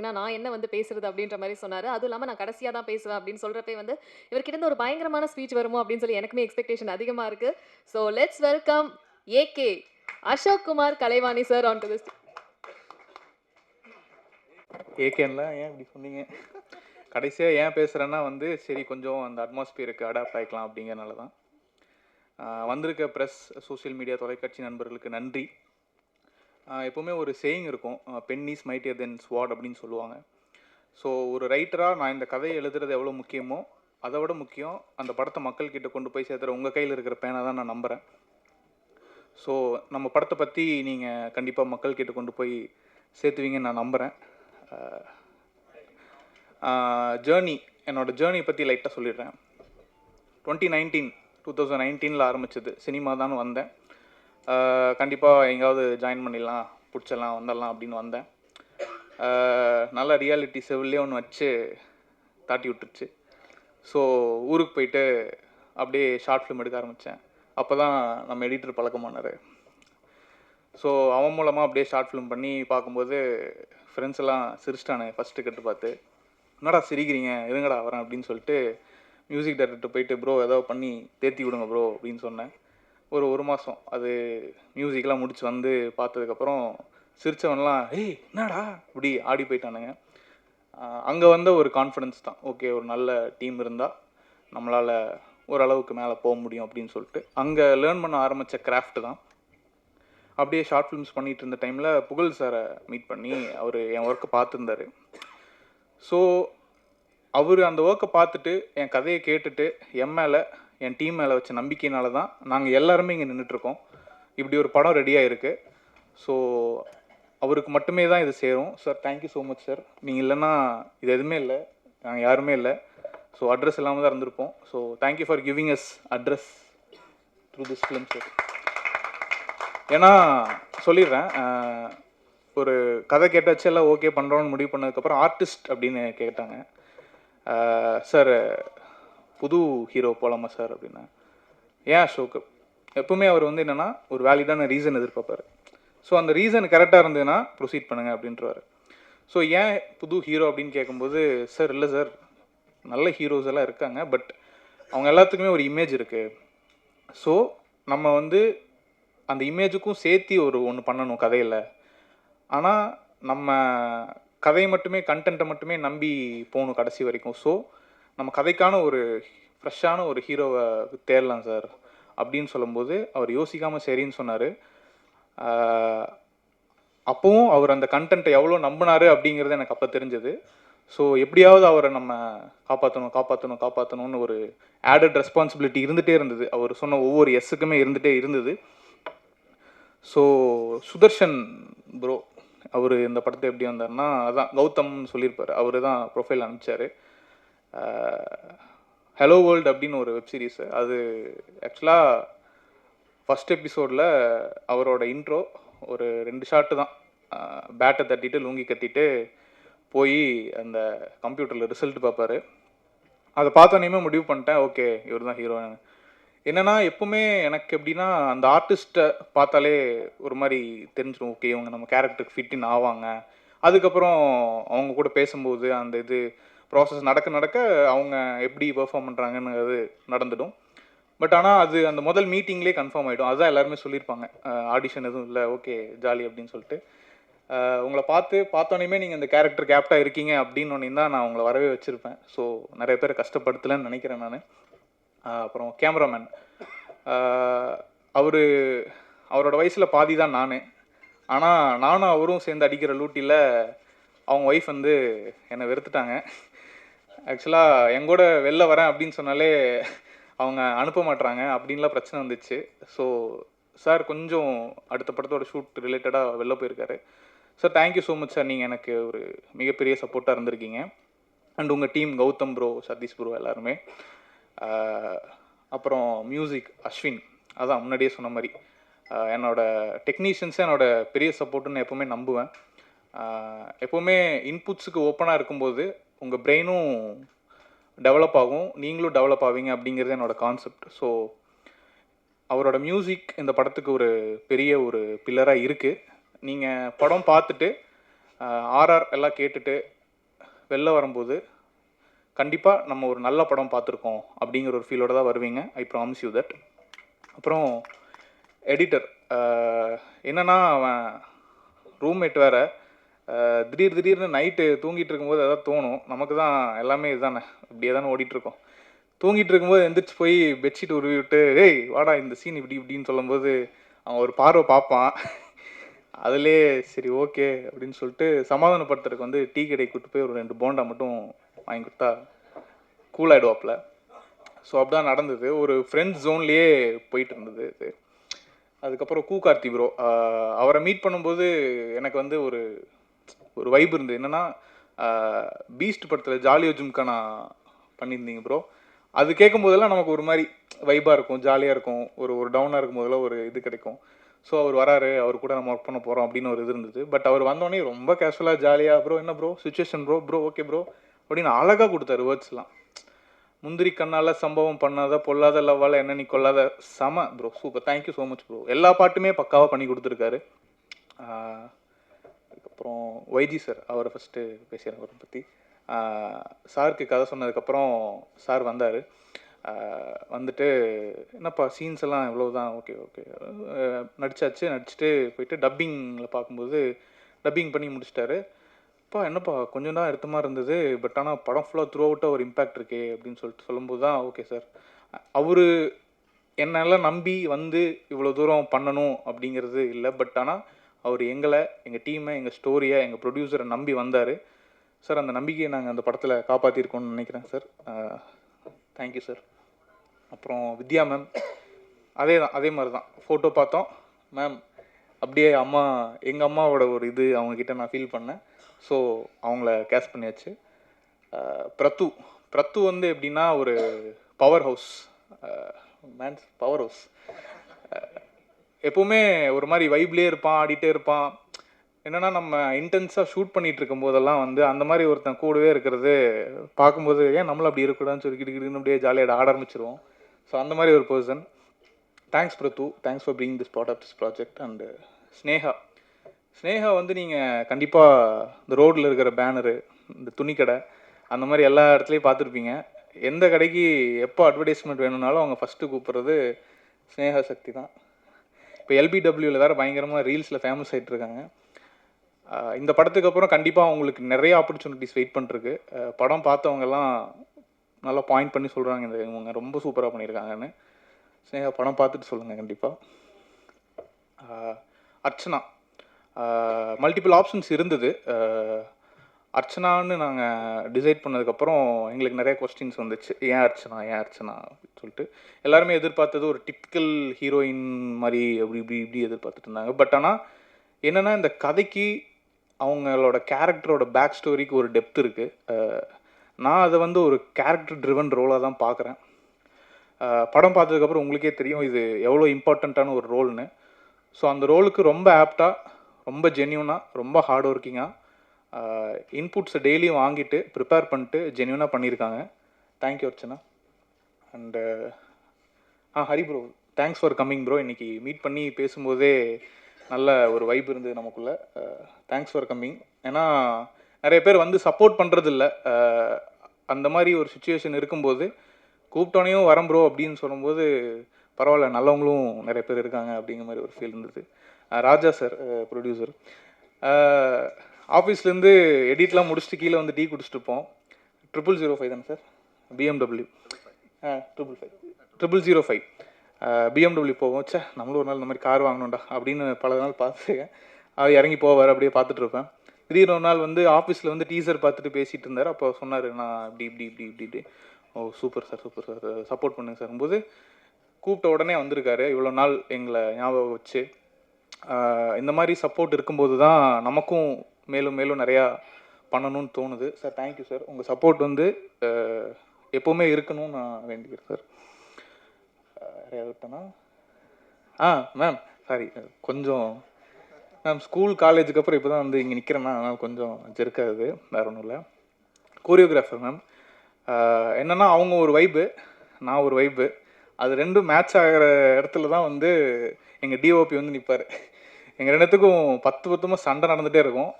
ஏன்னா நான் என்ன வந்து பேசுறது அப்படின்ற மாதிரி சொன்னாரு. அதுவும் இல்லாம நான் கடைசியா தான் பேசுவேன் அப்படின்னு சொல்றப்பே வந்து இவர்கிட்ட இருந்து ஒரு பயங்கரமான ஸ்பீச் வருமோ அப்படின்னு சொல்லி எனக்குமே எக்ஸ்பெக்டேஷன் அதிகமா இருக்கு. So let's welcome AK Ashok Kumar Kalaivani sir on to this. ஏகேன்லாம் ஏன் இப்படி சொன்னீங்க? கடைசியாக ஏன் பேசுகிறேன்னா வந்து சரி கொஞ்சம் அந்த அட்மாஸ்பியருக்கு அடாப்ட் ஆகிக்கலாம் அப்படிங்கிறனால தான். வந்திருக்க ப்ரெஸ், சோஷியல் மீடியா, தொலைக்காட்சி நண்பர்களுக்கு நன்றி. எப்போவுமே ஒரு சேயிங் இருக்கும், பென் இஸ் மைட்டியர் தென் ஸ்வாட் அப்படின்னு சொல்லுவாங்க. ஸோ ஒரு ரைட்டராக நான் இந்த கதையை எழுதுறது எவ்வளோ முக்கியமோ அதை விட முக்கியம் அந்த படத்தை மக்கள்கிட்ட கொண்டு போய் சேர்த்துற உங்கள் கையில் இருக்கிற பேனை தான் நான் நம்புகிறேன். ஸோ நம்ம படத்தை பற்றி நீங்கள் கண்டிப்பாக மக்கள்கிட்ட கொண்டு போய் சேர்த்துவீங்கன்னு நான் நம்புகிறேன். ஜேர்னி, என்னோடய ஜேர்னி பற்றி லைட்டாக சொல்லிடுறேன். 2019 ஆரம்பிச்சது. சினிமா தான் வந்தேன். கண்டிப்பாக எங்கேயாவது ஜாயின் பண்ணிடலாம், பிடிச்சிடலாம், வந்துடலாம் அப்படின்னு வந்தேன். நல்ல ரியாலிட்டி செவிலே ஒன்று வச்சு தாட்டி விட்டுருச்சு. ஸோ ஊருக்கு போயிட்டு அப்படியே ஷார்ட் ஃபிலிம் எடுக்க ஆரம்பித்தேன். அப்போ தான் நம்ம எடிட்டர் பழக்கமானார். ஸோ அவன் மூலமாக அப்படியே ஷார்ட் ஃபிலிம் பண்ணி பார்க்கும்போது ஃப்ரெண்ட்ஸ் எல்லாம் சிரிச்சிட்டானு ஃபஸ்ட்டு கட்டு பார்த்து, என்னடா சிரிக்கிறீங்க, எதுங்கடா வரேன் அப்படின்னு சொல்லிட்டு மியூசிக் டைரக்டர் போயிட்டு ப்ரோ ஏதாவது பண்ணி தேர்த்தி விடுங்க ப்ரோ அப்படின்னு சொன்னேன். ஒரு மாதம் அது மியூசிக்லாம் முடிச்சு வந்து பார்த்ததுக்கப்புறம் சிரித்தவன்லாம் ஏய் என்னடா இப்படி ஆடி போயிட்டானுங்க. அங்கே வந்த ஒரு கான்ஃபிடென்ஸ் தான், ஓகே ஒரு நல்ல டீம் இருந்தால் நம்மளால் ஓரளவுக்கு மேலே போக முடியும் அப்படின்னு சொல்லிட்டு அங்கே லேர்ன் பண்ண ஆரம்பித்த கிராஃப்ட் தான். அப்படியே ஷார்ட் ஃபிலிம்ஸ் பண்ணிகிட்டு இருந்த டைமில் புகழ் சாரை மீட் பண்ணி அவர் என் ஒர்க்கை பார்த்துருந்தார். ஸோ அவர் அந்த ஒர்க்கை பார்த்துட்டு என் கதையை கேட்டுட்டு என் மேலே என் டீம் மேலே வச்ச நம்பிக்கையினால தான் நாங்கள் எல்லாருமே இங்கே நின்றுட்டுருக்கோம். இப்படி ஒரு படம் ரெடியாக இருக்குது. ஸோ அவருக்கு மட்டுமே தான் இது சேரும். Sir thank you so much sir. நீங்கள் இல்லைன்னா இது எதுவுமே இல்லை, நாங்கள் யாருமே இல்லை. ஸோ அட்ரஸ் இல்லாமல் தான் இருந்திருப்போம். So thank you for giving us address through this film sir. ஏன்னா சொல்லிடுறேன், ஒரு கதை கேட்டாச்சு எல்லாம் ஓகே பண்ணுறோன்னு முடிவு பண்ணதுக்கப்புறம் ஆர்டிஸ்ட் அப்படின்னு கேட்டாங்க. சார் புது ஹீரோ போகலாமா சார் அப்படின்னா, ஏன் அசோக், எப்பவுமே அவர் வந்து என்னென்னா ஒரு வேலிடான ரீசன் எதிர்பார்ப்பார். ஸோ அந்த ரீசன் கரெக்டாக இருந்ததுன்னா ப்ரொசீட் பண்ணுங்கள் அப்படின்றவார். ஸோ ஏன் புது ஹீரோ அப்படின்னு கேட்கும்போது, சார் இல்லை சார் நல்ல ஹீரோஸ் எல்லாம் இருக்காங்க, பட் அவங்க எல்லாத்துக்குமே ஒரு இமேஜ் இருக்குது. ஸோ நம்ம வந்து அந்த இமேஜுக்கும் சேர்த்தி ஒன்று பண்ணணும் கதையில். ஆனால் நம்ம கதையை மட்டுமே கண்டென்ட்டை மட்டுமே நம்பி போகணும் கடைசி வரைக்கும். ஸோ நம்ம கதைக்கான ஒரு ஃப்ரெஷ்ஷான ஒரு ஹீரோவை தேடலாம் சார் அப்படின்னு சொல்லும்போது அவர் யோசிக்காமல் சரின்னு சொன்னார். அப்போவும் அவர் அந்த கண்டென்ட்டை எவ்வளோ நம்பினார் அப்படிங்கிறது எனக்கு அப்போ தெரிஞ்சது. ஸோ எப்படியாவது அவரை நம்ம காப்பாற்றணும்னு ஒரு ஆடட் ரெஸ்பான்சிபிலிட்டி இருந்துகிட்டே இருந்தது. அவர் சொன்ன ஒவ்வொரு எஸ்ஸுக்குமே இருந்துகிட்டே இருந்தது. ஸோ சுதர்ஷன் ப்ரோ அவர் இந்த படத்தை எப்படி வந்தார்னா, அதான் கௌதம்னு சொல்லியிருப்பார், அவர் தான் ப்ரொஃபைல் அனுப்பிச்சார். ஹலோ வேர்ல்டு அப்படின்னு ஒரு வெப் சீரிஸு. அது ஆக்சுவலாக ஃபஸ்ட் எபிசோடில் அவரோட இன்ட்ரோ ஒரு 2 ஷாட்டு தான். பேட்டை தட்டிட்டு லுங்கி கட்டிட்டு போய் அந்த கம்ப்யூட்டரில் ரிசல்ட் பார்ப்பார். அதை பார்த்தோன்னே முடிவு பண்ணிட்டேன், ஓகே இவர் தான் ஹீரோ. என்னென்னா எப்பவுமே எனக்கு எப்படின்னா அந்த ஆர்டிஸ்ட்டை பார்த்தாலே ஒரு மாதிரி தெரிஞ்சிடும், ஓகே இவங்க நம்ம கேரக்டருக்கு ஃபிட்டின் ஆவாங்க. அதுக்கப்புறம் அவங்க கூட பேசும்போது அந்த இது ப்ராசஸ் நடக்க அவங்க எப்படி பெர்ஃபார்ம் பண்ணுறாங்கன்னு அது நடந்துடும். பட் ஆனால் அது அந்த முதல் மீட்டிங்லேயே கன்ஃபார்ம் ஆகிடும். அதுதான் எல்லாருமே சொல்லியிருப்பாங்க, ஆடிஷன் எதுவும் இல்லை, ஓகே ஜாலி அப்படின்னு சொல்லிட்டு. உங்களை பார்த்தோன்னே நீங்கள் இந்த கேரக்டர் கேப்டாக இருக்கீங்க அப்படின்னு தான் நான் உங்களை வரவே வச்சுருப்பேன். ஸோ நிறைய பேர் கஷ்டப்படுத்தலைன்னு நினைக்கிறேன் நான். அப்புறம் கேமராமேன், அவரோட வயசில் பாதி தான் நான். ஆனால் நானும் அவரும் சேர்ந்து அடிக்கிற லூட்டியில் அவங்க ஒய்ஃப் வந்து என்னை வெறுத்துட்டாங்க. ஆக்சுவலாக எங்கூட வெளில வரேன் அப்படின்னு சொன்னாலே அவங்க அனுப்ப மாட்டுறாங்க அப்படின்லாம் பிரச்சனை வந்துச்சு. ஸோ சார் கொஞ்சம் அடுத்த படத்தோட ஷூட் ரிலேட்டடாக வெளில போயிருக்காரு. Sir thank you so much sir, நீங்கள் எனக்கு ஒரு மிகப்பெரிய சப்போர்ட்டாக இருந்திருக்கீங்க. அண்ட் உங்கள் team Gautham bro, Sathish bro எல்லாருமே. அப்புறம் மியூசிக் அஸ்வின், அதான் முன்னாடியே சொன்ன மாதிரி என்னோடய டெக்னீஷியன்ஸை என்னோடய பெரிய சப்போர்ட்டுன்னு எப்போவுமே நம்புவேன். எப்போவுமே இன்புட்ஸுக்கு ஓப்பனாக இருக்கும்போது உங்கள் பிரெயினும் டெவலப் ஆகும், நீங்களும் டெவலப் ஆவீங்க அப்படிங்கிறது என்னோடய கான்செப்ட். ஸோ அவரோட மியூசிக் இந்த படத்துக்கு ஒரு பெரிய ஒரு பில்லராக இருக்குது. நீங்கள் படம் பார்த்துட்டு ஆர்ஆர் எல்லாம் கேட்டுட்டு வெளில வரும்போது கண்டிப்பாக நம்ம ஒரு நல்ல படம் பார்த்துருக்கோம் அப்படிங்கிற ஒரு ஃபீலோட தான் வருவீங்க. I promise you that. அப்புறம் எடிட்டர் என்னன்னா, அவன் ரூம்மேட் வேறு. திடீர்னு நைட்டு தூங்கிட்டு இருக்கும்போது எதாவது தோணும். நமக்கு தான் எல்லாமே இதுதானே, இப்படியே தானே ஓடிட்டுருக்கோம். தூங்கிட்டு இருக்கும்போது எந்திரிச்சு போய் பெட்ஷீட் உருவி விட்டு, ஏய் வாடா இந்த சீன் இப்படி இப்படின்னு சொல்லும்போது அவன் ஒரு பார்வை பார்ப்பான். அதுலேயே சரி ஓகே அப்படின்னு சொல்லிட்டு சமாதானப்படுத்துறதுக்கு வந்து டீ கடைக்கு கூப்பிட்டு போய் ஒரு 2 போண்டா மட்டும் வாங்கி கொடுத்தா கூல் ஆகிடுவாப்பில். ஸோ அப்படிதான் நடந்தது. ஒரு ஃப்ரெண்ட்ஸ் ஜோன்லேயே போயிட்டு இருந்தது இது. அதுக்கப்புறம் கார்த்தி ப்ரோ, அவரை மீட் பண்ணும்போது எனக்கு வந்து ஒரு ஒரு வைப் இருந்தது. என்னென்னா, பீஸ்ட் படத்தில் ஜாலியோ ஜும்கானா பண்ணியிருந்தீங்க ப்ரோ. அது கேட்கும் போதெல்லாம் நமக்கு ஒரு மாதிரி வைப்பாக இருக்கும், ஜாலியாக இருக்கும். ஒரு ஒரு டவுனாக இருக்கும் போதெல்லாம் ஒரு இது கிடைக்கும். ஸோ அவர் வராரு, அவர் கூட நம்ம ஒர்க் பண்ண போகிறோம் அப்படின்னு ஒரு இது இருந்தது. பட் அவர் வந்தோடனே ரொம்ப கேஷுவலாக ஜாலியாக, ப்ரோ என்ன bro situation bro okay bro அப்படின்னு அழகாக கொடுத்தாரு வேர்ட்ஸ்லாம். முந்திரி கண்ணால் சம்பவம் பண்ணாத பொல்லாத லவ்வால் என்ன நீ கொள்ளாத செம bro, super, thank you so much bro. எல்லா பாட்டுமே பக்காவாக பண்ணி கொடுத்துருக்காரு. அதுக்கப்புறம் ஒய்ஜி சார், அவரை ஃபஸ்ட்டு பேசுகிறேன் அவரை பற்றி. சாருக்கு கதை சொன்னதுக்கப்புறம் சார் வந்தார். வந்துட்டு என்னப்பா சீன்ஸ் எல்லாம் இவ்வளோதான், ஓகே ஓகே நடிச்சுட்டு போயிட்டு டப்பிங்கில் பார்க்கும்போது டப்பிங் பண்ணி முடிச்சிட்டாரு. அப்பா என்னப்பா கொஞ்சம் தான் எடுத்த மாதிரி இருந்தது, பட் ஆனால் படம் ஃபுல்லாக த்ரூ அவுட்டாக ஒரு இம்பேக்ட் இருக்கே அப்படின்னு சொல்லிட்டு சொல்லும்போது தான் ஓகே சார், அவர் என்னெல்லாம் நம்பி வந்து இவ்வளோ தூரம் பண்ணணும் அப்படிங்கிறது இல்லை. பட் ஆனால் அவர் எங்களை, எங்கள் டீமை, எங்கள் ஸ்டோரியை, எங்கள் ப்ரொடியூசரை நம்பி வந்தார் சார். அந்த நம்பிக்கையை நாங்கள் அந்த படத்தில் காப்பாற்றிருக்கோம்னு நினைக்கிறேன் சார். Thank you sir. அப்புறம் வித்யா மேம், அதே மாதிரி தான் ஃபோட்டோ பார்த்தோம் மேம், அப்படியே அம்மா, எங்கள் அம்மாவோட ஒரு இது அவங்கக்கிட்ட நான் ஃபீல் பண்ணேன். ஸோ அவங்கள கேஸ்ட் பண்ணியாச்சு. பிரத்து வந்து எப்படின்னா ஒரு powerhouse mans, powerhouse. எப்போவுமே ஒரு மாதிரி வைப்லேயே இருப்பான், ஆடிட்டே இருப்பான். என்னென்னா நம்ம இன்டென்ஸாக ஷூட் பண்ணிகிட்டு இருக்கும் போதெல்லாம் வந்து அந்த மாதிரி ஒருத்தன் கூடவே இருக்கிறது பார்க்கும்போது ஏன் நம்மளும் அப்படி இருக்கக்கூடாதுன்னு சொல்லி கிட்டுக்கிட்டு அப்படியே ஜாலியாக ஆட ஆரம்பிச்சிருவோம். ஸோ அந்த மாதிரி ஒரு person. Thanks Prathu, thanks for being this part of this project. And Sneha வந்து நீங்கள் கண்டிப்பாக இந்த ரோட்டில் இருக்கிற பேனரு, இந்த துணிக்கடை, அந்த மாதிரி எல்லா இடத்துலையும் பார்த்துருப்பீங்க. எந்த கடைக்கு எப்போ அட்வர்டைஸ்மெண்ட் வேணும்னாலும் அவங்க ஃபஸ்ட்டு கூப்பிட்றது ஸ்னேகா சக்தி தான். இப்போ எல்பிடபிள்யூவில் வேறு பயங்கரமாக ரீல்ஸில் ஃபேமஸ் ஆகிட்டு இருக்காங்க. இந்த படத்துக்கு அப்புறம் கண்டிப்பாக அவங்களுக்கு நிறைய ஆப்பர்ச்சுனிட்டிஸ் வெயிட் பண்ணிருக்கு. படம் பார்த்தவங்கெல்லாம் நல்லா பாயிண்ட் பண்ணி சொல்கிறாங்க, இந்த இவங்க ரொம்ப சூப்பராக பண்ணியிருக்காங்கன்னு. ஸ்னேகா படம் பார்த்துட்டு சொல்லுங்கள் கண்டிப்பாக. அர்ச்சனா, மல்டிபிள் ஆப்ஷன்ஸ் இருந்தது. அர்ச்சனான்னு நாங்கள் டிசைட் பண்ணதுக்கப்புறம் எங்களுக்கு நிறைய கொஸ்டின்ஸ் வந்துச்சு. ஏன் அர்ச்சனா அப்படின்னு சொல்லிட்டு எல்லாருமே எதிர்பார்த்தது ஒரு டிப்பிக்கல் ஹீரோயின் மாதிரி இப்படி எதிர்பார்த்துட்டு இருந்தாங்க. பட் ஆனால் என்னென்னா, இந்த கதைக்கு அவங்களோட கேரக்டரோட பேக் ஸ்டோரிக்கு ஒரு டெப்த் இருக்குது. நான் அதை வந்து ஒரு கேரக்டர் ட்ரிவன் ரோலாக தான் பார்க்குறேன். படம் பார்த்ததுக்கப்புறம் உங்களுக்கே தெரியும் இது எவ்வளோ இம்பார்ட்டண்ட்டான ஒரு ரோல்னு. ஸோ அந்த ரோலுக்கு ரொம்ப ஆப்டாக, ரொம்ப ஜென்யூனாக, ரொம்ப ஹார்ட் ஒர்க்கிங்காக இன்புட்ஸை டெய்லியும் வாங்கிட்டு ப்ரிப்பேர் பண்ணிட்டு ஜென்யூனாக பண்ணியிருக்காங்க. Thank you Archana. And Hari bro, thanks for coming bro. இன்றைக்கி மீட் பண்ணி பேசும்போதே நல்ல ஒரு வைப் இருந்தது நமக்குள்ளே. Thanks for coming. ஏன்னா நிறைய பேர் வந்து சப்போர்ட் பண்ணுறதில்ல. அந்த மாதிரி ஒரு சுச்சுவேஷன் இருக்கும்போது கூப்பிட்டோனையும் வரேன் ப்ரோ அப்படின்னு சொல்லும்போது பரவாயில்ல, நல்லவங்களும் நிறைய பேர் இருக்காங்க அப்படிங்கிற மாதிரி ஒரு ஃபீல் இருந்தது. ராஜா சார், ப்ரொடியூசர், ஆஃபீஸ்லேருந்து எடிட்லாம் முடிச்சுட்டு கீழே வந்து டீ குடிச்சிட்ருப்போம். 005 தானே சார், BMW 500 BMW போவோம். சே நம்மளும் ஒரு நாள் இந்த மாதிரி கார் வாங்கணும்டா அப்படின்னு பல நாள் பார்த்துருக்கேன். அவர் இறங்கி போவார், அப்படியே பார்த்துட்டு இருப்பேன். திடீர்னு ஒரு நாள் வந்து ஆஃபீஸில் வந்து டீசர் பார்த்துட்டு பேசிகிட்டு இருந்தார். அப்போ சொன்னார், நான் இப்படி ஓ சூப்பர் சார் சப்போர்ட் பண்ணுங்க சார் போது கூப்பிட்ட உடனே வந்திருக்காரு. இவ்வளோ நாள் எங்களை ஞாபகம் வச்சு இந்த மாதிரி சப்போர்ட் இருக்கும்போது தான் நமக்கும் மேலும் மேலும் நிறையா பண்ணணும்னு தோணுது. Sir thank you sir. உங்கள் சப்போர்ட் வந்து எப்போவுமே இருக்கணும்னு நான் வேண்டிக்கிறேன் சார். யாரையாவதுட்டேன்னா மேம் சாரி, கொஞ்சம் மேம் ஸ்கூல் காலேஜுக்கு அப்புறம் இப்போ தான் வந்து இங்கே நிற்கிறேன்னா அதனால் கொஞ்சம் ஜெருக்காது, வேறு ஒன்றும் இல்லை. கோரியோகிராஃபர் மேம், என்னென்னா அவங்க ஒரு வைப்பு, நான் ஒரு வைப்பு, அது ரெண்டும் மேட்ச் ஆகிற இடத்துல தான் வந்து எங்கள் டிஓபி வந்து நிற்பார். எங்கள் ரெண்டுத்துக்கும் 10 சண்டை நடந்துகிட்டே இருக்கும்.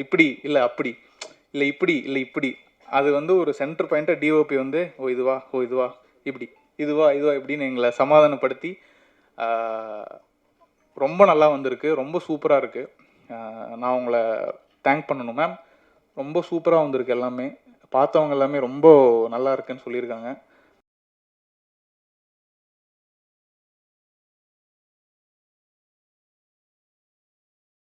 இப்படி இல்லை அப்படி, இல்லை இப்படி இல்லை இப்படி, அது வந்து ஒரு சென்டர் பாயிண்ட்டாக டிஓபி வந்து ஓ இதுவா இப்படி இதுவா இப்படின்னு எங்களை சமாதானப்படுத்தி ரொம்ப நல்லா வந்திருக்கு, ரொம்ப சூப்பராக இருக்குது. நான் உங்களை தேங்க் பண்ணணும் மேம். ரொம்ப சூப்பராக வந்திருக்கு எல்லாமே. பார்த்தவங்க எல்லாமே ரொம்ப நல்லா இருக்குன்னு சொல்லியிருக்காங்க.